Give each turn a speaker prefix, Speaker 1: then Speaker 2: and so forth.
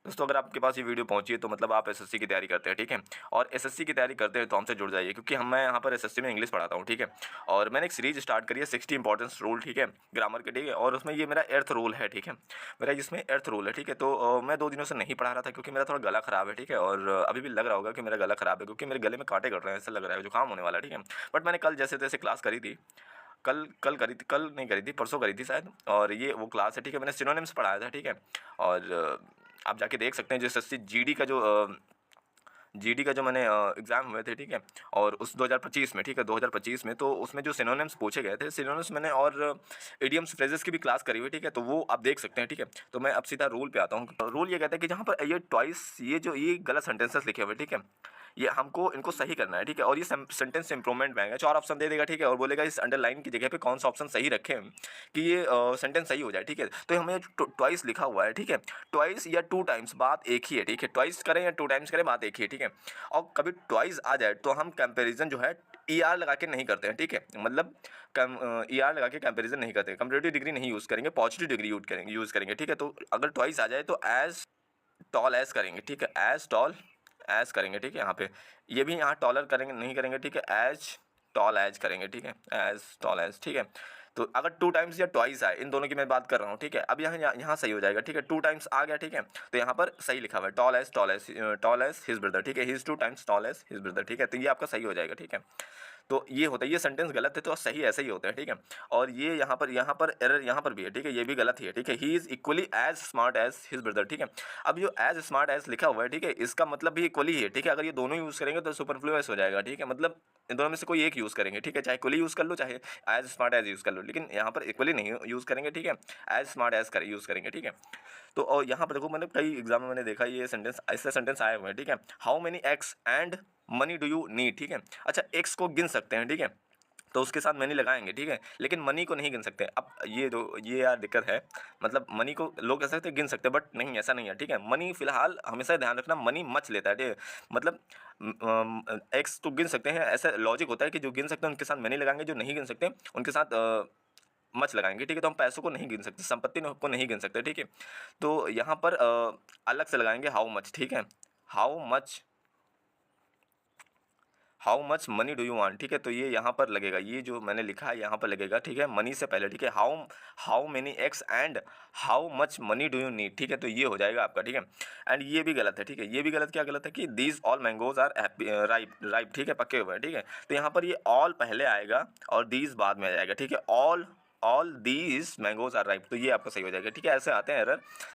Speaker 1: दोस्तों अगर आपके पास ये वीडियो पहुंची है तो मतलब आप एसएससी की तैयारी करते हैं, ठीक है। और एसएससी की तैयारी करते हैं तो हमसे जुड़ जाइए, क्योंकि मैं यहाँ पर एसएससी में इंग्लिश पढ़ाता हूँ, ठीक है। और मैंने एक सीरीज स्टार्ट करी है 60 इंपॉर्टेंस रूल, ठीक है, ग्रामर के, ठीक है। और उसमें ये मेरा एर्थ रूल है, ठीक है, मेरा इसमें एर्थ रूल है, ठीक है। तो मैं 2 दिनों से नहीं पढ़ा रहा था क्योंकि मेरा थोड़ा गला खराब है, ठीक है। और अभी भी लग रहा होगा कि मेरा गला खराब है, क्योंकि मेरे गले में कांटे कट रहे हैं, ऐसा लग रहा है जुकाम होने वाला है, ठीक है। बट मैंने कल जैसे तैसे क्लास करी थी, कल कल करी थी, कल नहीं करी थी, परसों करी थी शायद। और ये वो क्लास है, ठीक है, मैंने सिनोनिम्स पढ़ाया था, ठीक है। और आप जाके देख सकते हैं जो एसएससी जीडी का जो मैंने एग्ज़ाम हुए थे, ठीक है। और उस 2025 में, ठीक है, 2025 में, तो उसमें जो सिनोनिम्स पूछे गए थे, सिनोनिम्स मैंने और इडियम्स फ्रेजेस की भी क्लास करी हुई, ठीक है। तो वो आप देख सकते हैं, ठीक है। तो मैं अब सीधा रूल पे आता हूँ। रूल ये कहता है कि जहाँ पर ये ट्वाइस, ये गलत सेंटेंसेस लिखे हुए, ठीक है, ये हमको इनको सही करना है, ठीक है। और ये सेंटेंस इंप्रूवमेंट में आएगा, 4 ऑप्शन दे देगा, ठीक है। और बोलेगा इस अंडरलाइन की जगह पे कौन सा ऑप्शन सही रखें कि ये सेंटेंस सही हो जाए, ठीक है। तो हमें ट्वाइस लिखा हुआ है, ठीक है, ट्वाइस या 2 टाइम्स, बात एक ही है, ठीक है। ट्वाइस करें या 2 टाइम्स करें, बात एक ही है, ठीक है। और कभी ट्वाइस आ जाए तो हम कंपैरिजन जो है ER लगा के नहीं करते हैं, ठीक है। मतलब ER लगा के कंपैरिजन नहीं करते, कंपैरेटिव डिग्री नहीं यूज़ करेंगे, पॉजिटिव डिग्री यूज़ करेंगे, ठीक है। तो अगर ट्वाइस आ जाए तो एज टॉल एज करेंगे, ठीक है, एज टॉल एज करेंगे, ठीक है। यहाँ पे ये भी यहाँ टॉलर करेंगे नहीं करेंगे, ठीक है, एज टॉल एज करेंगे, ठीक है, एज टॉल एज, ठीक है। तो अगर 2 टाइम्स या ट्वाइस आए, इन दोनों की मैं बात कर रहा हूँ, ठीक है। अब यहाँ सही हो जाएगा, ठीक है। 2 टाइम्स आ गया, ठीक है, तो यहाँ पर सही लिखा हुआ है टॉल एज हिज ब्रदर, ठीक है, he is 2 times tall as his brother, ठीक है। तो ये आपका सही हो जाएगा, ठीक है। तो ये होता है, ये सेंटेंस गलत है तो सही ऐसे ही होता है, ठीक है। और ये यहाँ पर एरर यहाँ पर भी है, ठीक है, ये भी गलत ही है, ठीक है। He is equally as smart as his brother, ठीक है। अब जो एज स्मार्ट एज लिखा हुआ है, ठीक है, इसका मतलब भी इक्वली है, ठीक है। अगर ये दोनों यूज़ करेंगे तो सुपरफ्लुअस हो जाएगा, ठीक है। मतलब इन दोनों में से कोई एक यूज़ करेंगे, ठीक है, चाहे इक्वली यूज़ कर लो, चाहे एज स्मार्ट एज यूज़ कर लो, लेकिन यहाँ पर इक्वली नहीं यूज़ करेंगे, ठीक है, एज स्मार्ट एज यूज़ करेंगे, ठीक है। तो और यहाँ पर देखो, मैंने कई एग्जाम में मैंने देखा ये सेंटेंस, ऐसे सेंटेंस आए हुए हैं, ठीक है। How many x and money do you need, ठीक है। अच्छा, एक्स को गिन सकते हैं, ठीक है, तो उसके साथ मनी लगाएंगे, ठीक है, लेकिन मनी को नहीं गिन सकते। अब ये यार दिक्कत है, मतलब मनी को लोग कह सकते हैं गिन सकते हैं, बट नहीं, ऐसा नहीं है, ठीक है। मनी फिलहाल हमेशा ध्यान रखना, मनी मच लेता है, ठीक है। मतलब एक्स तो गिन सकते हैं, ऐसा लॉजिक होता है कि जो गिन सकते हैं उनके साथ मनी लगाएंगे, जो नहीं गिन सकते उनके साथ मच लगाएंगे, ठीक है। तो हम पैसों को नहीं गिन सकते, संपत्ति को नहीं गिन सकते, ठीक है। तो यहाँ पर अलग से लगाएंगे हाउ मच, ठीक है, how much money do you want, ठीक है। तो ये यहाँ पर लगेगा, ये जो मैंने लिखा है यहाँ पर लगेगा, ठीक है, मनी से पहले, ठीक है। How many x and how much money do you need, ठीक है। तो ये हो जाएगा आपका, ठीक है। एंड ये भी गलत है, ठीक है, ये भी गलत, क्या गलत है कि these all mangoes are ripe, ठीक है, पके हुए हैं, ठीक है। तो यहाँ पर ये ऑल पहले आएगा और दीज बाद में आ जाएगा, ठीक है। All these mangoes are ripe, तो ये आपका सही हो जाएगा, ठीक है। ऐसे आते हैं एरर,